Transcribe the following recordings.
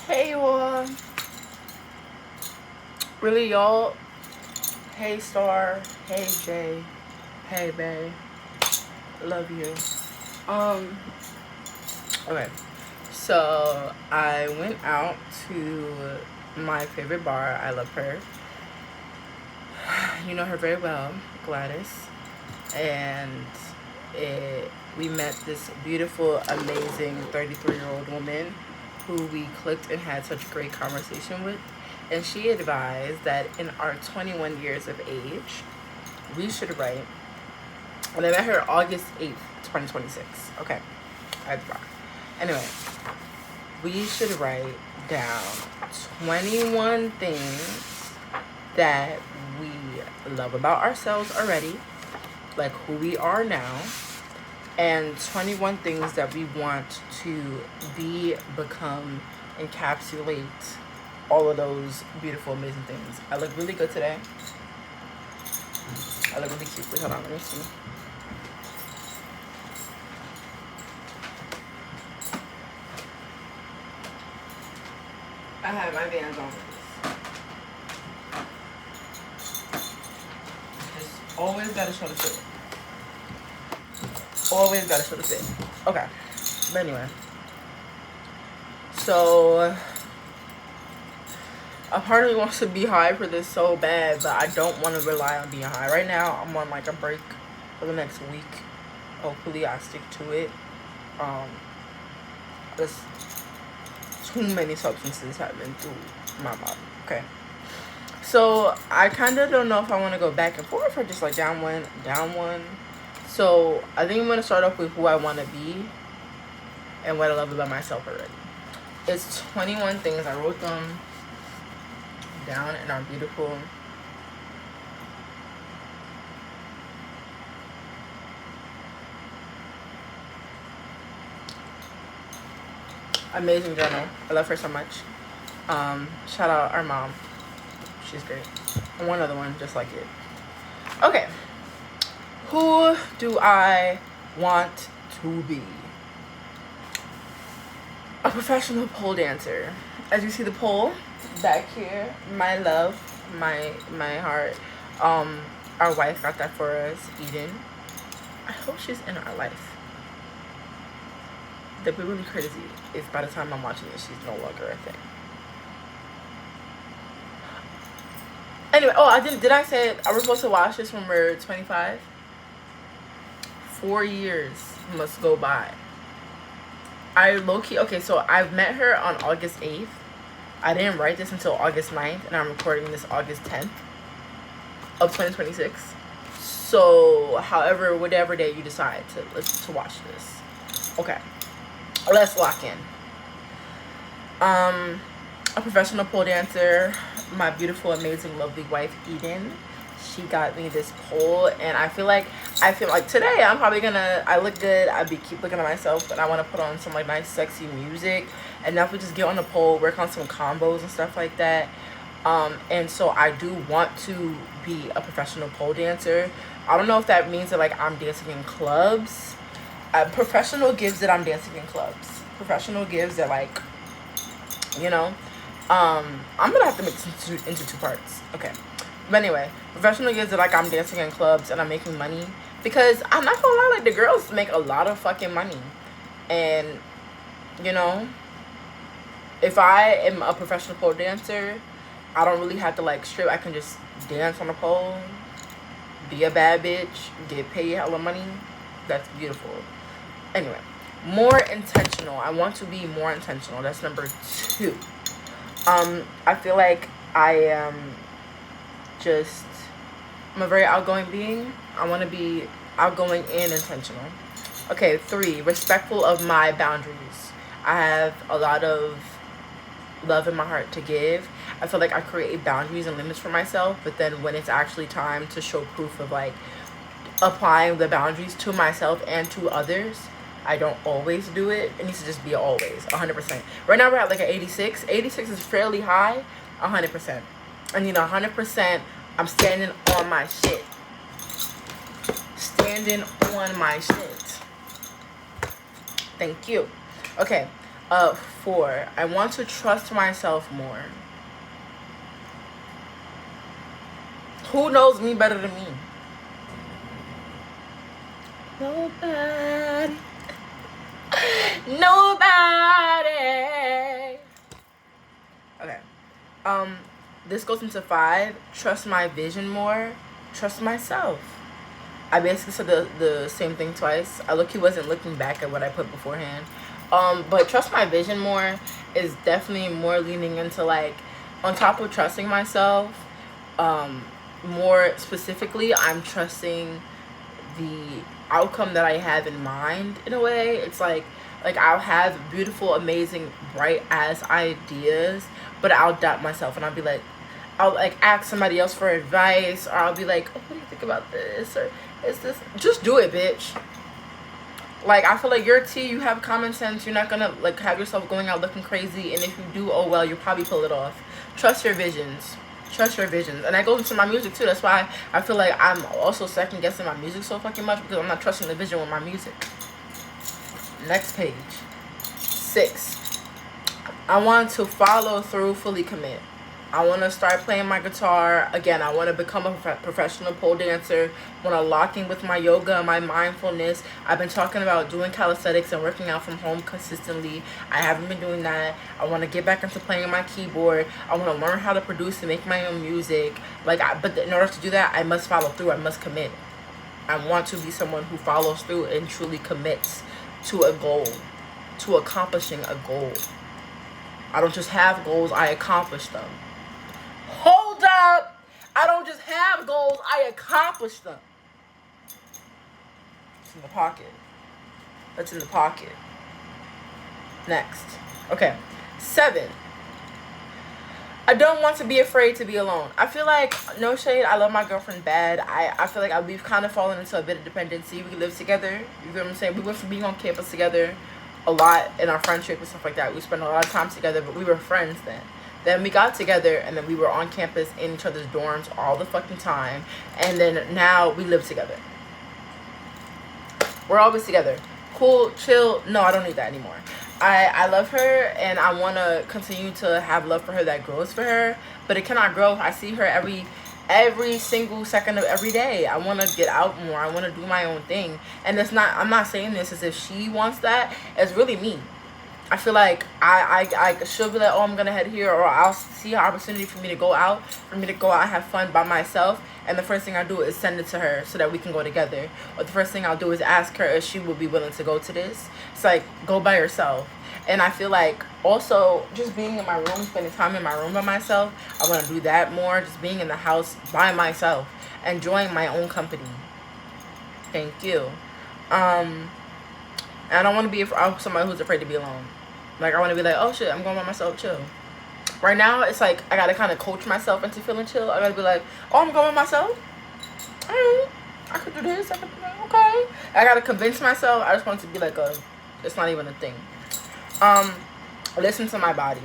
Hey y'all. Really y'all? Hey Star. Hey Jay. Hey Bay. Love you. Um okay. So I went out to my favorite bar. I love her. You know her very well, Gladys. And we met this beautiful, amazing 33-year-old woman who we clicked and had such great conversation with. And she advised that in our 21 years of age, we should write. And I met her August 8th, 2026. Okay. Anyway, we should write down 21 things that we love about ourselves already, like who we are now, and 21 things that we want to be, become, encapsulate all of those beautiful, amazing things. I look really good today. I look really cute. Wait, hold on, let me see. I have my Vans on. Just always gotta show the fit. Always gotta show the fit. Okay. But anyway. So a part of me wants to be high for this so bad, but I don't want to rely on being high. Right now, I'm on like a break for the next week. Hopefully, I stick to it. There's too many substances have been through my body. Okay. So I kind of don't know if I want to go back and forth or just like down one, down one. So I think I'm going to start off with who I want to be and what I love about myself already. It's 21 things. I wrote them down in our beautiful amazing journal. I love her so much. Shout out our mom. She's great. And one other one just like it. Okay. Who do I want to be? A professional pole dancer. As you see the pole back here, my love, my heart. Our wife got that for us, Eden. I hope she's in our life. That'd be really crazy if by the time I'm watching this, she's no longer a thing. Anyway, did I say are we supposed to watch this when we're 25? 4 years must go by. I low-key, okay, so I've met her on August 8th. I didn't write this until August 9th, and I'm recording this August 10th of 2026. So, however, whatever day you decide to watch this. Okay. Let's lock in. A professional pole dancer, my beautiful, amazing, lovely wife, Eden. She got me this pole, and I feel like today I'm probably gonna, I look good, keep looking at myself, but I want to put on some like nice sexy music, and now if we just get on the pole, work on some combos and stuff like that. And so I do want to be a professional pole dancer. I don't know if that means that like I'm dancing in clubs. Professional gives that I'm dancing in clubs. Professional gives that like, you know, I'm gonna have to make this into two parts. Okay. But anyway, professional gives it like I'm dancing in clubs and I'm making money. Because I'm not gonna lie, like the girls make a lot of fucking money. And, you know, if I am a professional pole dancer, I don't really have to like strip. I can just dance on a pole, be a bad bitch, get paid hella money. That's beautiful. Anyway, more intentional. I want to be more intentional. That's number 2. I feel like I am I'm a very outgoing being. I want to be outgoing and intentional. Okay, 3, respectful of my boundaries. I have a lot of love in my heart to give. I feel like I create boundaries and limits for myself, but then when it's actually time to show proof of like applying the boundaries to myself and to others, I don't always do it. It needs to just be always 100%. Right now we're at like an 86. 86 is fairly high. 100%. I need 100%. I'm standing on my shit. Standing on my shit. Thank you. Okay. 4, I want to trust myself more. Who knows me better than me? Nobody. Nobody. Okay. This goes into 5. Trust my vision more. Trust myself. I basically said the same thing twice. He wasn't looking back at what I put beforehand. But trust my vision more is definitely more leaning into, like, on top of trusting myself, more specifically, I'm trusting the outcome that I have in mind. In a way, it's like I'll have beautiful, amazing, bright ass ideas, but I'll doubt myself, and I'll like ask somebody else for advice, or I'll be like, oh, what do you think about this, or is this, just do it, bitch. Like, I feel like you're a T, you have common sense, you're not gonna like have yourself going out looking crazy, and if you do, oh well, you'll probably pull it off. Trust your visions. Trust your visions. And that goes into my music too. That's why I feel like I'm also second guessing my music so fucking much, because I'm not trusting the vision with my music. Next page. 6. I want to follow through, fully commit. I want to start playing my guitar again. I want to become a professional pole dancer. I want to lock in with my yoga and my mindfulness. I've been talking about doing calisthenics and working out from home consistently. I haven't been doing that. I want to get back into playing my keyboard. I want to learn how to produce and make my own music. But in order to do that, I must follow through. I must commit. I want to be someone who follows through and truly commits to a goal, to accomplishing a goal. I don't just have goals, I accomplish them. Hold up! I don't just have goals, I accomplish them. It's in the pocket. That's in the pocket. Next. Okay. 7. I don't want to be afraid to be alone. I feel like, no shade, I love my girlfriend bad. I feel like we've kind of fallen into a bit of dependency. We live together. You get what I'm saying? We went from being on campus together a lot in our friendship and stuff like that. We spent a lot of time together, but we were friends then. Then we got together, and then we were on campus in each other's dorms all the fucking time. And then now we live together. We're always together. Cool, chill. No, I don't need that anymore. I love her, and I want to continue to have love for her that grows for her, but it cannot grow. I see her every single second of every day. I want to get out more. I want to do my own thing. And I'm not saying this as if she wants that. It's really me. I feel like she'll be like, oh, I'm going to head here, or I'll see an opportunity for me to go out and have fun by myself. And the first thing I do is send it to her so that we can go together. Or the first thing I'll do is ask her if she would be willing to go to this. It's like, go by yourself. And I feel like also just being in my room, spending time in my room by myself, I want to do that more. Just being in the house by myself, enjoying my own company. Thank you. And I don't want to be somebody who's afraid to be alone. Like, I want to be like, oh shit, I'm going by myself, chill. Right now, it's like I gotta kind of coach myself into feeling chill. I gotta be like, oh, I'm going by myself. All right, I could do this. I could do that. Okay. I gotta convince myself. I just want it to be like it's not even a thing. Listen to my body.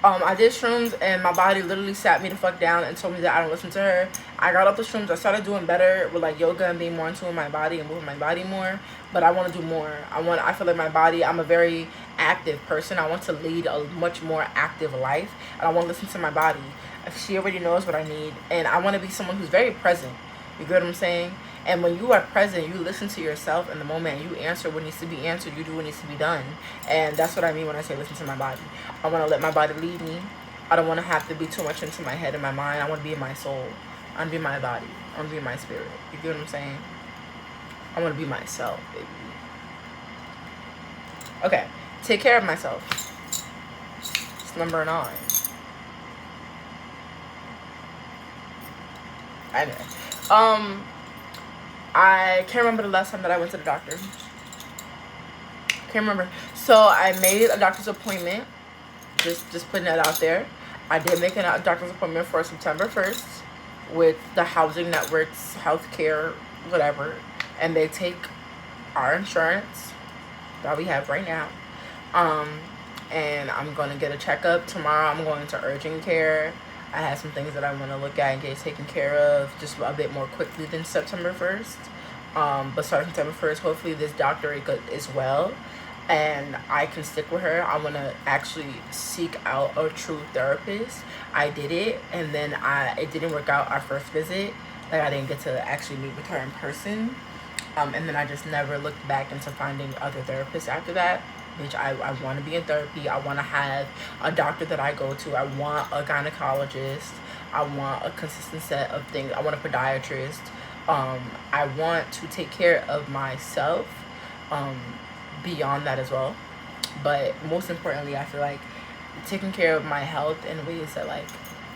I did shrooms, and my body literally sat me the fuck down and told me that I don't listen to her. I got off the shrooms. I started doing better with like yoga and being more in tune with my body and moving my body more. But I want to do more. I feel like my body, I'm a very active person. I want to lead a much more active life, and I want to listen to my body. She already knows what I need, and I want to be someone who's very present. You get what I'm saying? And when you are present, you listen to yourself in the moment. You answer what needs to be answered. You do what needs to be done. And that's what I mean when I say listen to my body. I want to let my body lead me. I don't want to have to be too much into my head and my mind. I want to be in my soul. I want to be my body. I want to be my spirit. You get what I'm saying? I want to be myself, baby. Okay. Take care of myself. It's number 9. Anyway. I can't remember the last time that I went to the doctor. Can't remember. So I made a doctor's appointment. Just putting that out there. I did make a doctor's appointment for September 1st with the Housing Network's healthcare, whatever. And they take our insurance that we have right now. And I'm going to get a checkup. Tomorrow I'm going to urgent care. I have some things that I want to look at and get taken care of just a bit more quickly than September 1st. But starting September 1st, hopefully this doctor is well. and I can stick with her. I want to actually seek out a true therapist. I did it, and then it didn't work out our first visit. Like, I didn't get to actually meet with her in person. And then I just never looked back into finding other therapists after that. Which I want to be in therapy. I want to have a doctor that I go to. I want a gynecologist. I want a consistent set of things. I want a podiatrist. I want to take care of myself. Um, Beyond that as well. But most importantly, I feel like taking care of my health in ways that, like,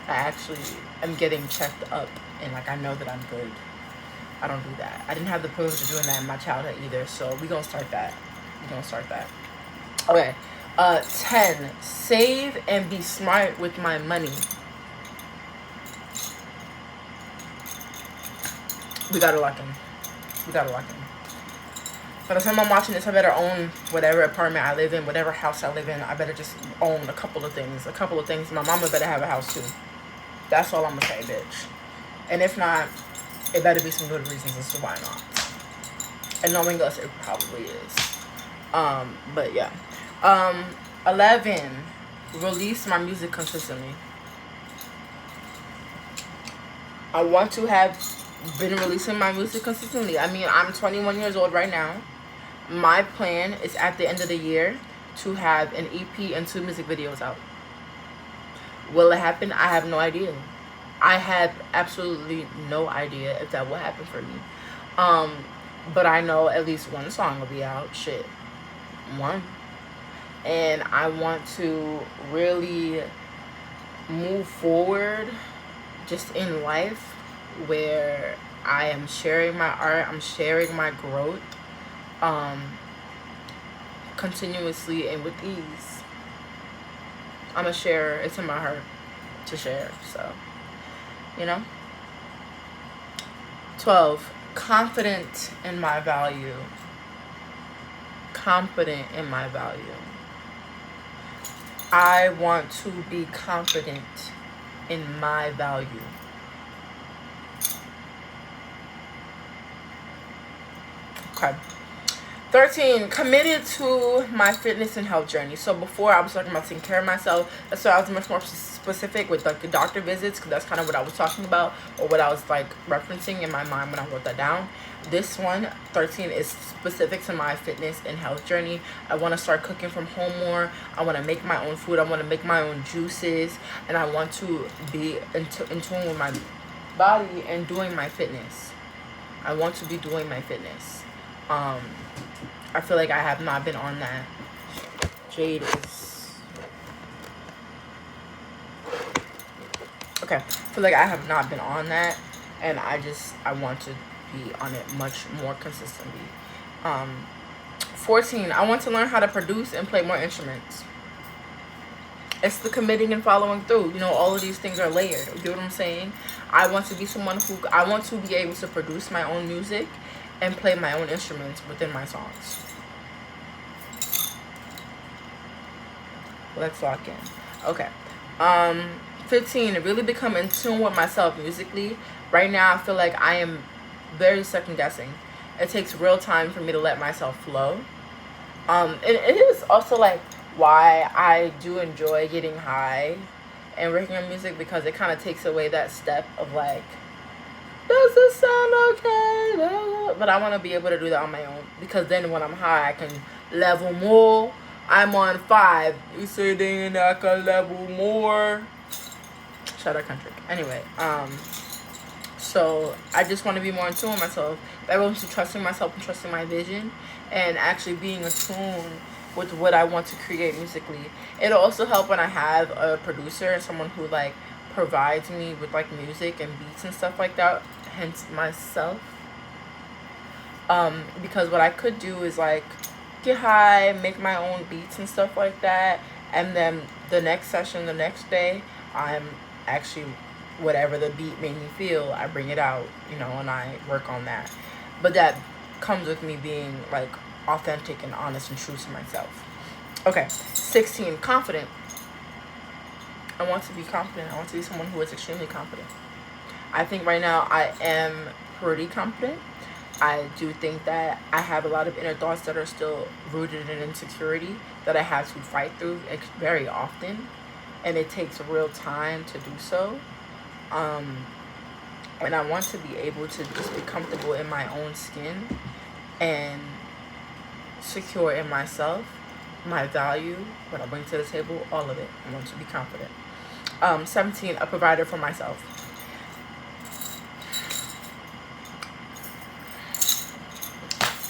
I actually am getting checked up and, like, I know that I'm good. I don't do that. I didn't have the privilege of doing that in my childhood either. So we're gonna start that. Okay. 10. Save and be smart with my money. We gotta lock in. By the time I'm watching this, I better own whatever apartment I live in, whatever house I live in. I better just own a couple of things. My mama better have a house too. That's all I'm gonna say, bitch. And if not, it better be some good reasons as to why not. And knowing us, it probably is. But yeah. 11. Release my music consistently. I want to have been releasing my music consistently. I mean, I'm 21 years old right now. My plan is at the end of the year to have an EP and 2 music videos out. Will it happen? I have no idea. I have absolutely no idea if that will happen for me. But I know at least one song will be out. Shit. One. And I want to really move forward just in life where I am sharing my art, I'm sharing my growth, continuously and with ease. I'm a sharer. It's in my heart to share. So, 12. Confident in my value. I want to be confident in my value. Okay. 13. Committed to my fitness and health journey. So before I was talking about taking care of myself. So I was much more specific with, like, the doctor visits, because that's kind of what I was talking about, or what I was, like, referencing in my mind when I wrote that down. This one, 13, is specific to my fitness and health journey. I want to start cooking from home more. I want to make my own food. I want to make my own juices. And I want to be in tune with my body and doing my fitness. I want to be doing my fitness. I feel like I have not been on that. Jade is... Okay. I feel like I have not been on that. And I want to be on it much more consistently. 14. I want to learn how to produce and play more instruments. It's the committing and following through. All of these things are layered. You know what I'm saying? I want to be someone I want to be able to produce my own music and play my own instruments within my songs. Let's lock in. Okay. 15. Really become in tune with myself musically. Right now, I feel like I am very second guessing. It takes real time for me to let myself flow. And it is also, like, why I do enjoy getting high and working on music, because it kind of takes away that step of, like, does this sound okay? But I want to be able to do that on my own, because then when I'm high, I can level more. I'm on 5. You say then I can level more. Shout out country. Anyway, so I just want to be more in tune with myself. Everyone's trusting myself and trusting my vision, and actually being in tune with what I want to create musically. It'll also help when I have a producer and someone who, like, provides me with, like, music and beats and stuff like that, hence myself. Because what I could do is, like, get high, make my own beats and stuff like that, and then the next session, the next day, I'm actually, whatever the beat made me feel, I bring it out, and I work on that. But that comes with me being, like, authentic and honest and true to myself. Okay. 16. Confident. I want to be confident. I want to be someone who is extremely confident. I think right now I am pretty confident. I do think that I have a lot of inner thoughts that are still rooted in insecurity that I have to fight through very often, and it takes real time to do so. Um, and I want to be able to just be comfortable in my own skin and secure in myself, my value, what I bring to the table, all of it. I want to be confident. 17, a provider for myself.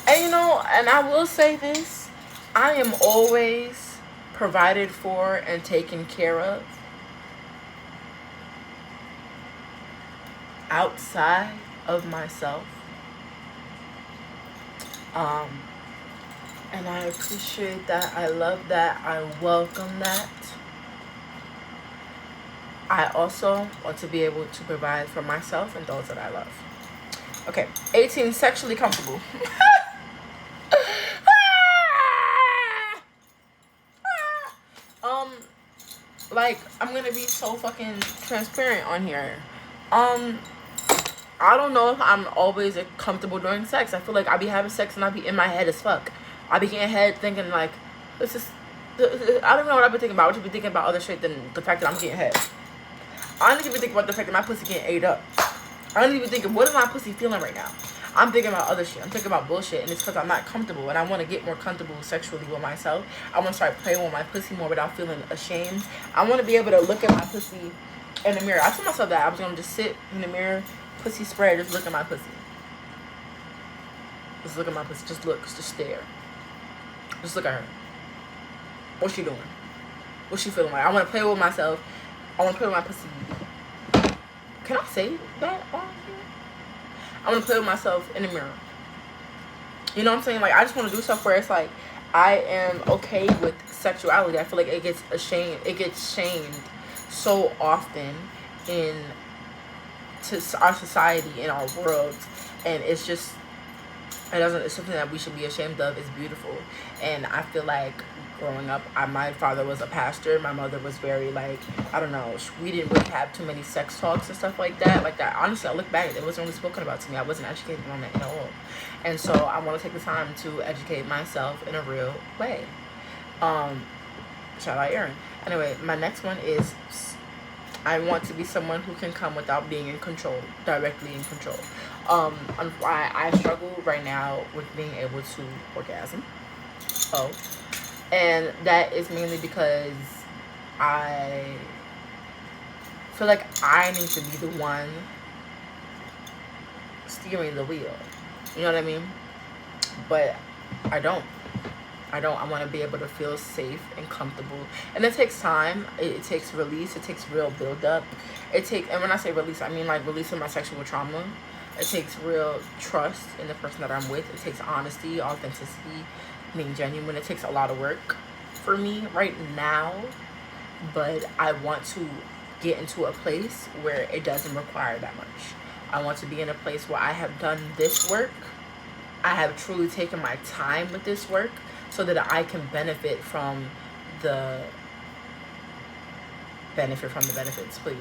And and I will say this, I am always provided for and taken care of outside of myself. Um, and I appreciate that. I love that. I welcome that. I also want to be able to provide for myself and those that I love. Okay, 18, sexually comfortable. um, like, I'm gonna be so fucking transparent on here. I don't know if I'm always comfortable during sex. I feel like I be having sex and I be in my head as fuck. I be getting head thinking like, this is, I don't know what I've been thinking about. I should be thinking about other shit than the fact that I'm getting head. I don't even think about the fact that my pussy getting ate up. I don't even think of what is my pussy feeling right now. I'm thinking about other shit. I'm thinking about bullshit, and it's because I'm not comfortable, and I want to get more comfortable sexually with myself. I want to start playing with my pussy more without feeling ashamed. I want to be able to look at my pussy in the mirror. I told myself that I was gonna just sit in the mirror, pussy spread, just look at my pussy. Just look at my pussy. Just look. Just stare. Just look at her. What's she doing? What's she feeling like? I want to play with myself. I want to play with my pussy. Can I say that on here? I want to play with myself in the mirror. You know what I'm saying? Like, I just want to do stuff where it's like, I am okay with sexuality. I feel like it gets shamed so often in our society, in our world, and it's something that we should be ashamed of. It's beautiful. And I feel like growing up, my father was a pastor. My mother was very, like, I don't know, we didn't really have too many sex talks and stuff like that. Honestly, I look back, it wasn't really spoken about to me. I wasn't educated on it at all. And so I want to take the time to educate myself in a real way. Shout out Aaron. Anyway, my next one is, I want to be someone who can come without being in control, directly in control. I struggle right now with being able to orgasm. And that is mainly because I feel like I need to be the one steering the wheel. You know what I mean? But I don't. I want to be able to feel safe and comfortable. And it takes time. It takes release. It takes real build-up. And when I say release, I mean like releasing my sexual trauma. It takes real trust in the person that I'm with. It takes honesty, authenticity, being genuine. It takes a lot of work for me right now. But I want to get into a place where it doesn't require that much. I want to be in a place where I have done this work. I have truly taken my time with this work so that I can benefit from the benefits, please.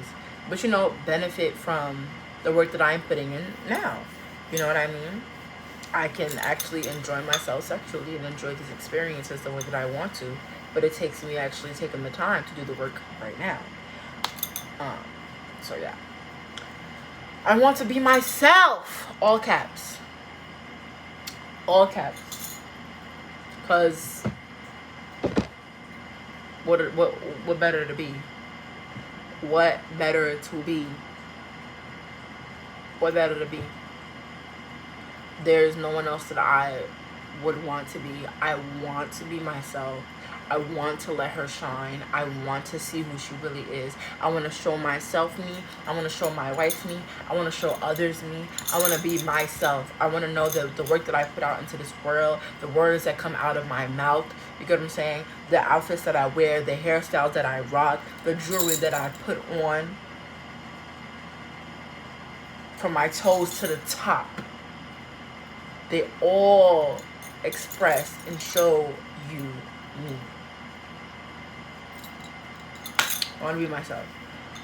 But benefit from the work that I'm putting in now. You know what I mean? I can actually enjoy myself sexually and enjoy these experiences the way that I want to. But it takes me actually taking the time to do the work right now. So yeah. I want to be myself. All caps. All caps. Because what better to be? What better to be? What better to be? There's no one else that I would want to be. I want to be myself. I want to let her shine. I want to see who she really is. I want to show myself me. I want to show my wife me. I want to show others me. I want to be myself. I want to know the work that I put out into this world, the words that come out of my mouth. You get what I'm saying? The outfits that I wear, the hairstyles that I rock, the jewelry that I put on, from my toes to the top. They all express and show you me. I want to be myself.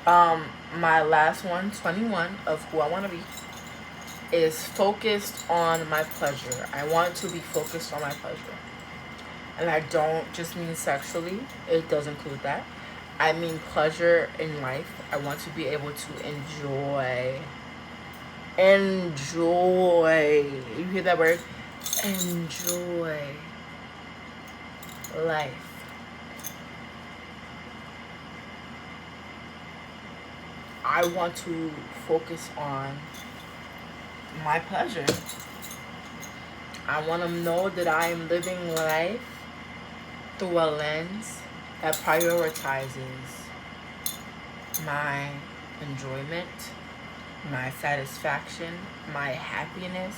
My last one, 21, of who I want to be. is focused on my pleasure. I want to be focused on my pleasure. And I don't just mean sexually. It does include that. I mean pleasure in life. I want to be able to enjoy. You hear that word? Enjoy life. I want to focus on my pleasure. I want to know that I am living life through a lens that prioritizes my enjoyment, my satisfaction, my happiness,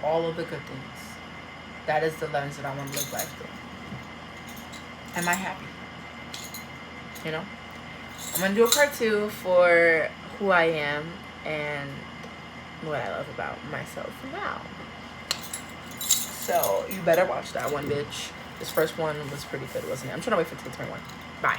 all of the good things. That is the lens that I want to live life through. Am I happy? You know? I'm going to do a part 2 for who I am and what I love about myself now. So you better watch that one, bitch. This first one was pretty good, wasn't it? I'm trying to wait for 2021. Bye.